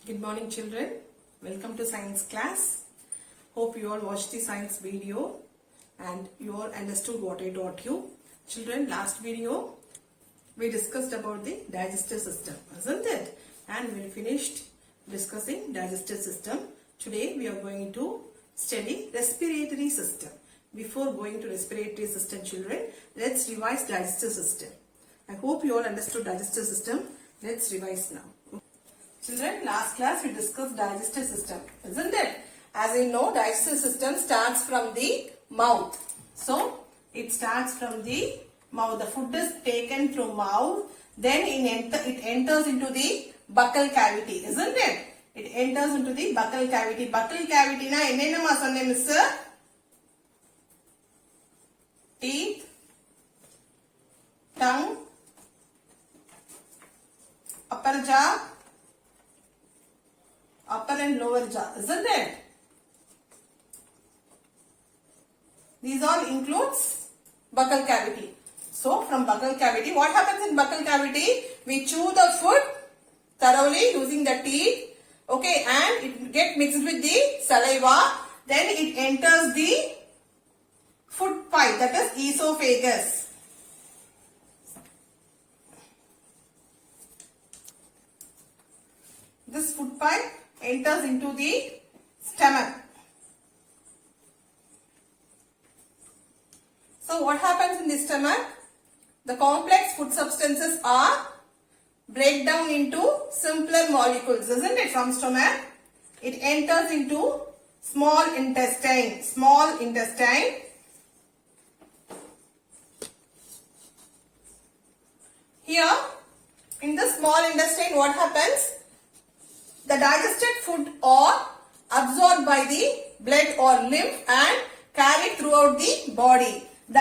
Good morning children. Welcome to science class. Hope you all watched the science video and you all understood what I taught you. Children, last video we discussed about the digestive system, isn't it? And we finished discussing digestive system. Today we are going to study respiratory system. Before going to respiratory system, children, let's revise digestive system. I hope you all understood digestive system. Let's revise now. Children, last class we discussed digestive system, isn't it? As you know, digestive system starts from the mouth. So, it starts from the mouth. The food is taken through mouth. Then it enters into the buccal cavity, isn't it? It enters into the buccal cavity. Buccal cavity na enna sonne miss? Teeth, tongue, upper jaw, upper and lower jaw, isn't it? These all includes buccal cavity. So from buccal cavity, what happens in buccal cavity? We chew the food thoroughly using the teeth, okay, and it gets mixed with the saliva. Then it enters the food pipe, that is esophagus. This food pipe enters into the stomach. So what happens in the stomach? The complex food substances are break down into simpler molecules, isn't it? From stomach, it enters into small intestine. Small intestine. Here, in the small intestine, what happens? The digested food are absorbed by the blood or lymph and carried throughout the body. The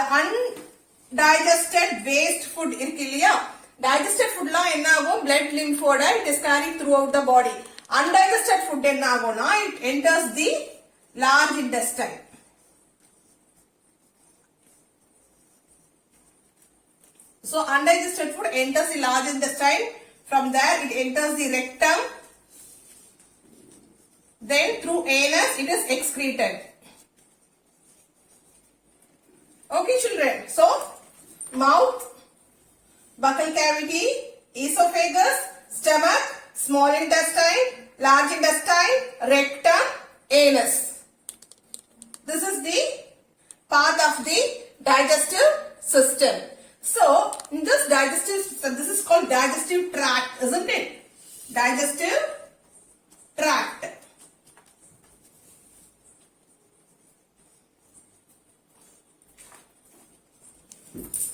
undigested waste food irkiliya. Digested food la enna agum blood lymph oda it is carried throughout the body. Undigested food enna agona it enters the large intestine. So undigested food enters the large intestine. From there it enters the rectum. Then through anus it is excreted. Okay children, so mouth, buccal cavity, esophagus, stomach, small intestine, large intestine, rectum, anus. This is the part of the digestive system. So in this digestive system, this is called digestive tract, isn't it? Digestive tract.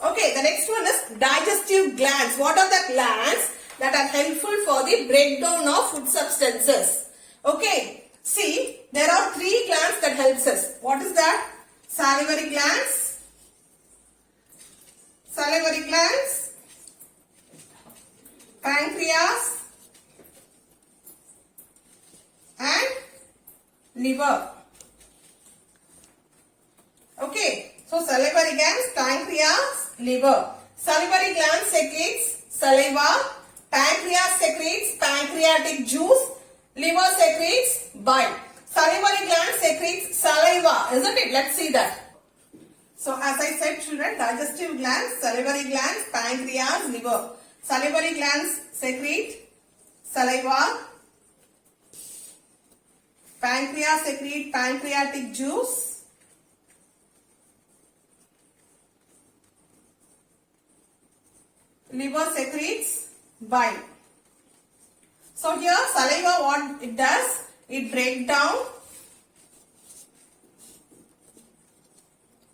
Okay, the next one is digestive glands. What are the glands that are helpful for the breakdown of food substances? Okay, see, there are three glands that helps us. What is that? Salivary glands, pancreas, and liver. Okay. So salivary glands, pancreas, liver. Salivary gland secretes saliva, pancreas secretes pancreatic juice, liver secretes bile. Salivary gland secretes saliva, isn't it? Let's see that. So as I said children, digestive glands, salivary glands, pancreas, liver. Salivary glands secrete saliva, pancreas secrete pancreatic juice, liver secretes bile. So here saliva, what it does? It breaks down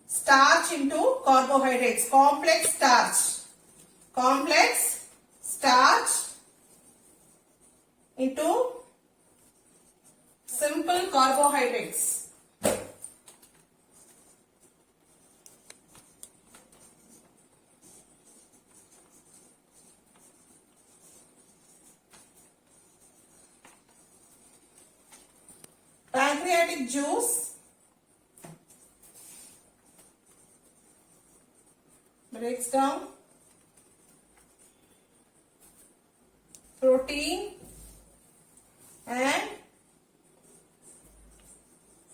starch into carbohydrates. Complex starch into simple carbohydrates. Pancreatic juice breaks down protein and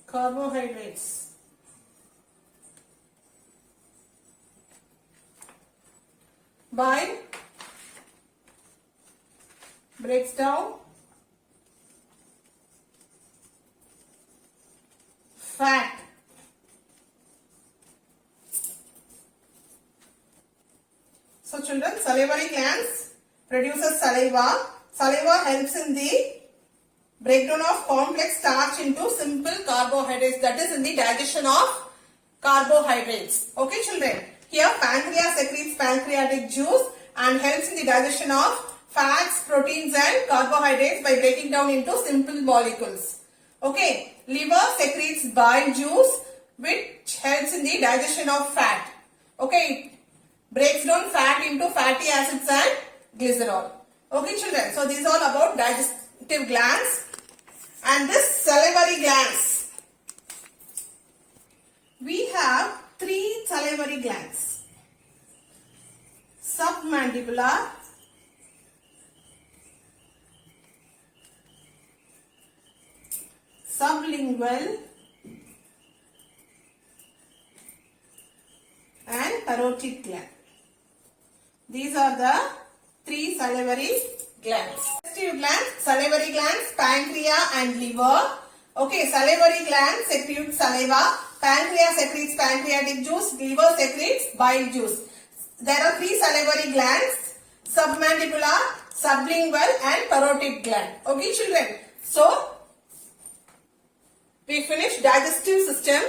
carbohydrates. Bile breaks down fat. So children, salivary glands produces saliva. Saliva helps in the breakdown of complex starch into simple carbohydrates, that is in the digestion of carbohydrates. Okay children, here pancreas secretes pancreatic juice and helps in the digestion of fats, proteins and carbohydrates by breaking down into simple molecules. Okay, liver secretes bile juice which helps in the digestion of fat. Okay, it breaks down fat into fatty acids and glycerol. Okay children, so these are all about digestive glands. And this salivary glands. We have 3 salivary glands. Submandibular, sublingual and parotid gland. These are the 3 salivary glands. Digestive glands, salivary glands, pancreas and liver. Okay, salivary gland secretes saliva, pancreas secretes pancreatic juice, liver secretes bile juice. There are 3 salivary glands, submandibular, sublingual and parotid gland. Okay children, so we finished digestive system.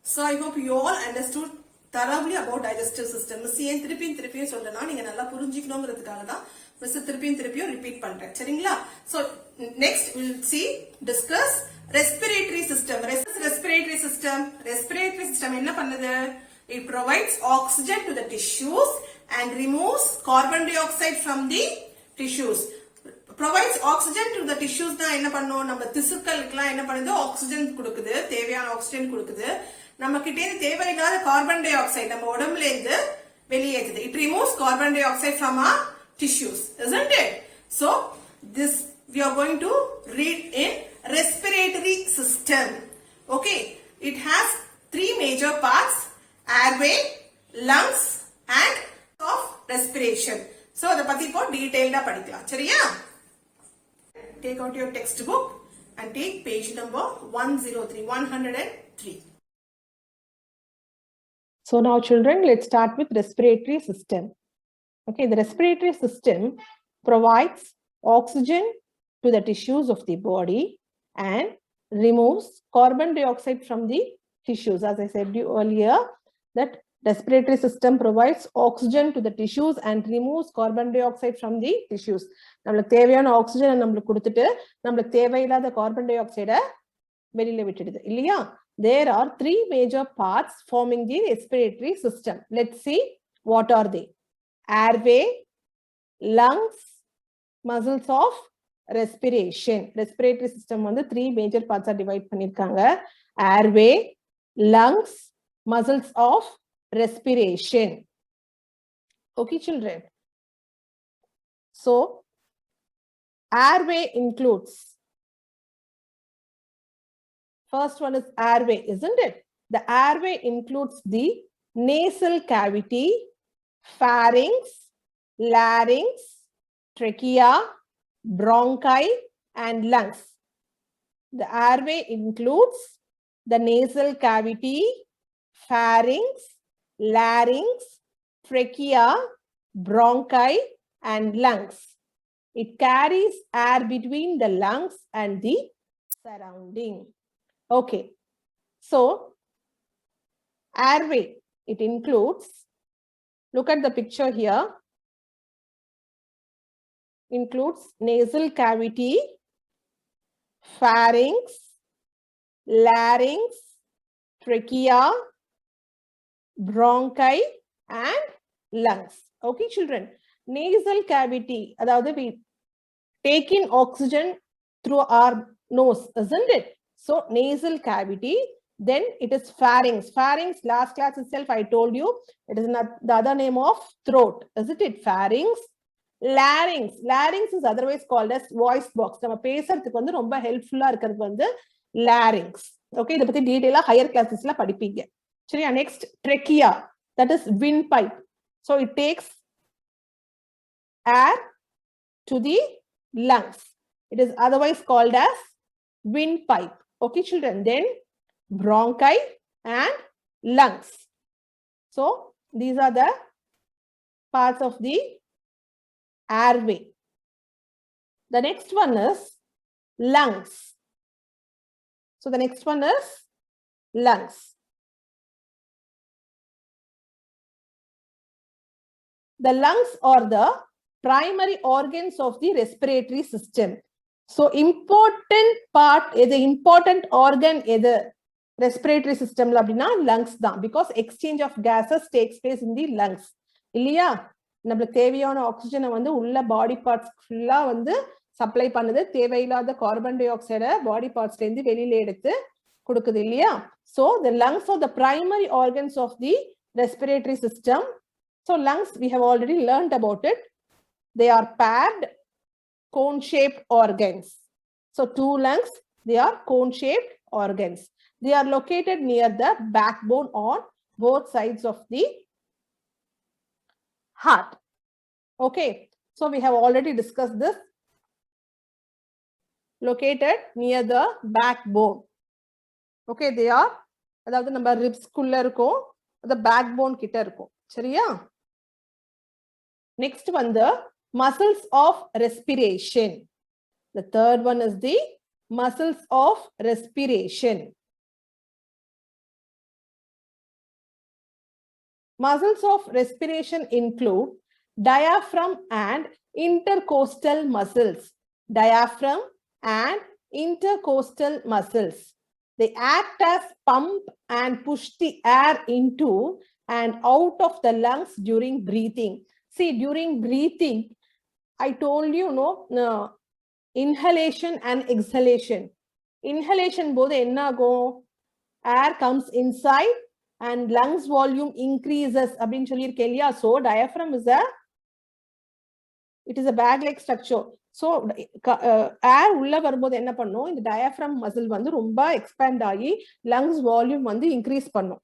So I hope you all understood thoroughly about digestive system. Miss ஏன் திருப்பியும் சொல்றேன்னா நீங்க நல்லா புரிஞ்சிக்கணும்ங்கிறதுக்காக தான் miss திருப்பியும் repeat பண்றேன். சரிங்களா? So next we'll see discuss respiratory system. Respiratory system என்ன பண்ணுது? It provides oxygen to the tissues and removes carbon dioxide from the tissues. Provides oxygen to the tissues தான் என்ன பண்ணும்? நம்ம திசுக்களுக்குலாம் என்ன பண்ணுது? ஆக்சிஜன் கொடுக்குது, தேவையான ஆக்சிஜன் கொடுக்குது. நம்ம கிட்ட இருந்து தேவையில்லாத கார்பன் டை ஆக்சைடு நம்ம உடம்புல இருந்து வெளியேறுது. It removes carbon dioxide from our tissues, isn't it? So this we are going to read in respiratory system. Okay, it has 3 major parts: airway, lungs and of respiration. So அத பத்தி இப்போ டீடைலா படிக்கலாம். சரியா? Take out your textbook and take page number 103. So now children, let's start with respiratory system. Okay, the respiratory system provides oxygen to the tissues of the body and removes carbon dioxide from the tissues. As I said earlier, that respiratory system provides oxygen to the tissues and removes carbon dioxide from the tissues. நம்மளுக்கு தேவையான oxygen நம்மளுக்கு கொடுத்துட்டு நம்மளுக்கு தேவையில்லாத carbon tie ஆக்சைடை வெளியில விட்டுடுது இல்லையா? There are 3 major parts forming the respiratory system. Let's see what are they. Airway, lungs, muscles of respiration. Respiratory system வந்து 3 major parts are divide பண்ணிருக்காங்க. Airway, lungs, muscles of respiration. Okay children. So airway includes, first one is airway, isn't it? The airway includes the nasal cavity, pharynx, larynx, trachea, bronchi, and lungs. The airway includes the nasal cavity, pharynx, larynx, trachea, bronchi, and lungs. It carries air between the lungs and the surrounding. Okay, so airway, it includes, look at the picture here, includes nasal cavity, pharynx, larynx, trachea, bronchi and lungs. Okay children, nasal cavity, அதாவது we take in oxygen through our nose, isn't it? So nasal cavity, then it is pharynx. Pharynx, last class itself I told you, it is not the other name of throat, isn't it? Pharynx, larynx is otherwise called as voice box. நம்ம பேசுறதுக்கு வந்து ரொம்ப ஹெல்ப்ஃபுல்லா இருக்கிறது வந்து larynx. Okay, இத பத்தி டீடைலா higher கிளாसेसல படிப்பீங்க. சரியா? next trachea, that is windpipe. So it takes air to the lungs. It is otherwise called as windpipe. Okay, children. Then bronchi and lungs. So these are the parts of the airway. The next one is lungs. So the next one is lungs. The lungs are the primary organs of the respiratory system. So important part, the important organ is the respiratory system la appadina lungs da, because exchange of gases takes place in the lungs. இல்லையா? நம்மளுக்கு தேவையான ஆக்சிஜனை வந்து உள்ள body parts ஃபுல்லா வந்து supply பண்ணுது, தேவையில்லாத கார்பன் டை ஆக்சைடை பாடி பார்ட்ஸ்ல இருந்து வெளியில எடுத்து கொடுக்குது இல்லையா? So the lungs are the primary organs of the respiratory system. So lungs, we have already learned about it. They are paired cone-shaped organs. So two lungs, they are cone-shaped organs. They are located near the backbone on both sides of the heart. Okay, so we have already discussed this. Located near the backbone. Okay, they are, அதாவது நம்ம ribs குள்ள இருக்கும், the backbone கிட்ட இருக்கும். சரியா? Next one, the muscles of respiration. The third one is the muscles of respiration. Muscles of respiration include diaphragm and intercostal muscles. Diaphragm and intercostal muscles. They act as pump and push the air into and out of the lungs during breathing. See, during breathing, I told you, inhalation and exhalation. Inhalation both enna go, air comes inside and lungs volume increases. அப்படினு சொல்லியிருக்கேன் இல்லையா? So diaphragm is it is a bag like structure. So air உள்ள வரும்போது என்ன பண்ணும், இந்த diaphragm muscle வந்து ரொம்ப expand ஆகி lungs volume வந்து increase பண்ணும்.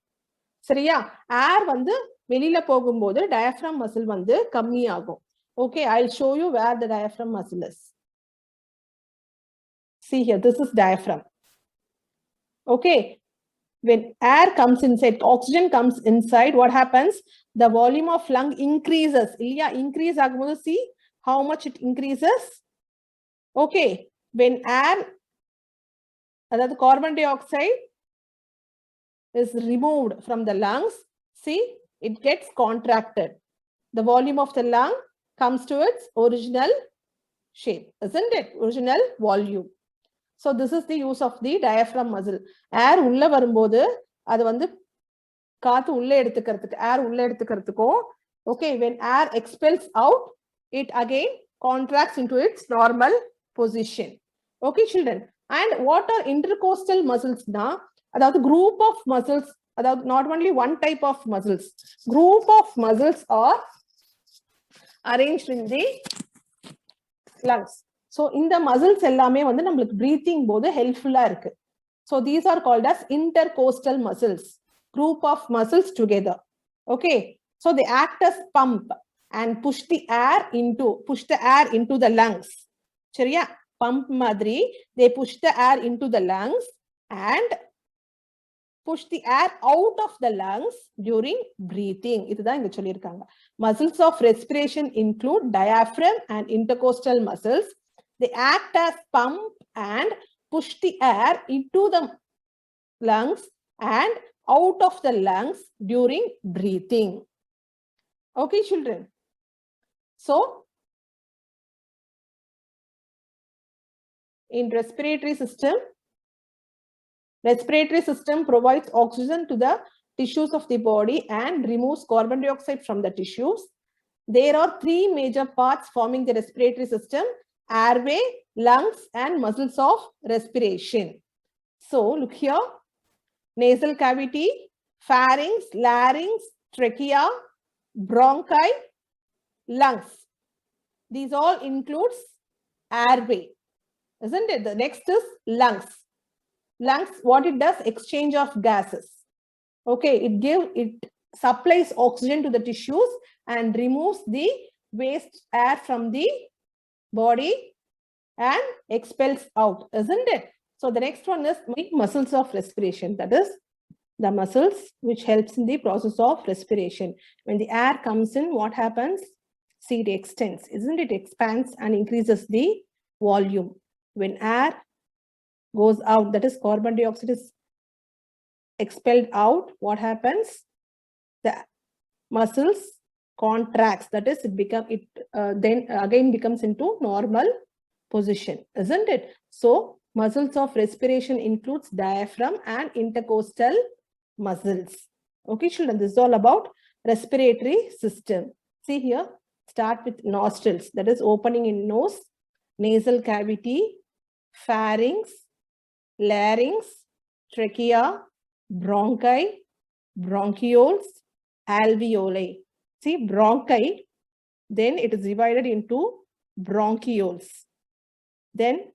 சரியா? air வந்து வெளியில போகும்போது diaphragm muscle வந்து கம்மி ஆகும். Okay, I'll show you where the diaphragm muscle is. See here, this is diaphragm. Okay, when air comes inside, oxygen comes inside, what happens? The volume of lung increases. Ilya, increase agumodu, see how much it increases. Okay, when air, that carbon dioxide is removed from the lungs, see, it gets contracted. The volume of the lung comes to its original shape, isn't it? Original volume. So this is the use of the diaphragm muscle. Air உள்ள வரும்போது அது வந்து காத்து உள்ள எடுத்துக்கிறதுக்கு, air உள்ள எடுத்துக்கிறதுக்கும், okay, when air expels out, it again contracts into its normal position. Okay, children. And what are intercostal muscles na? Aதாவது group of muscles, aதாவது not only one type of muscles, group of muscles are arranged in the lungs. So இந்த muscles எல்லாமே வந்து நம்மளுக்கு breathing போது helpful-ஆ இருக்கு. So these are called as intercostal muscles, group of muscles together. Okay, so they act as pump and push the air into the lungs. சரியா? Pump மாதிரி they push the air into the lungs and push the air out of the lungs during breathing. இதுதான் இங்க சொல்லியிருக்காங்க. Muscles of respiration include diaphragm and intercostal muscles. They act as pump and push the air into the lungs and out of the lungs during breathing. Okay, children. So, in respiratory system provides oxygen to the tissues of the body and removes carbon dioxide from the tissues. There are three major parts forming the respiratory system: airway, lungs, and muscles of respiration. So look here: nasal cavity, pharynx, larynx, trachea, bronchi, lungs. These all includes airway, isn't it? The next is lungs. Lungs, what it does? Exchange of gases. Okay, it supplies oxygen to the tissues and removes the waste air from the body and expels out, isn't it? So the next one is muscles of respiration. That is the muscles which helps in the process of respiration. When the air comes in, what happens? See, it extends, isn't it? Expands and increases the volume. When air goes out, that is carbon dioxide is expelled out, what happens? The muscles contracts, that is then again becomes into normal position, isn't it? So muscles of respiration includes diaphragm and intercostal muscles. Okay, children, this is all about respiratory system. See here, start with nostrils, that is opening in nose, nasal cavity, pharynx, larynx, trachea, bronchi, bronchioles, alveoli. See, bronchi, then it is divided into bronchioles. Then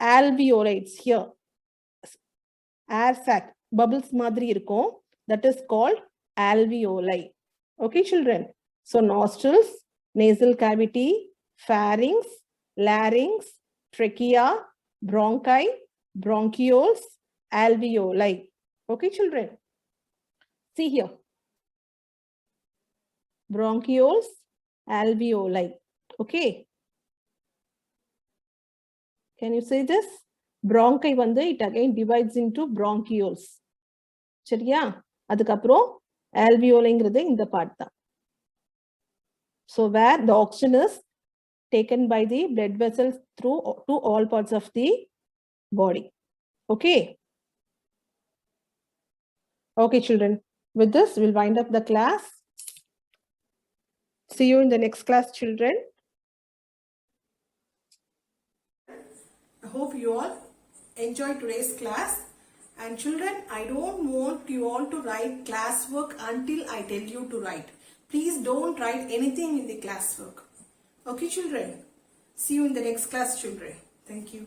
alveoli, it's here. Air sac, bubbles madri irukum, that is called alveoli. Okay, children. So nostrils, nasal cavity, pharynx, larynx, trachea, bronchi, bronchioles, alveoli. Okay, children. See here. Bronchioles, alveoli. Okay. Can you say this? Bronchi வந்து it again divides into bronchioles. சரியா? அதுக்கப்புறம் alveoli இந்த part தான். So where the oxygen is taken by the blood vessels through to all parts of the body. Okay. Okay, children. With this, we'll wind up the class. See you in the next class, children. I hope you all enjoyed today's class. And children, I don't want you all to write classwork until I tell you to write. Please don't write anything in the classwork. Okay, children? See you in the next class, children. Thank you.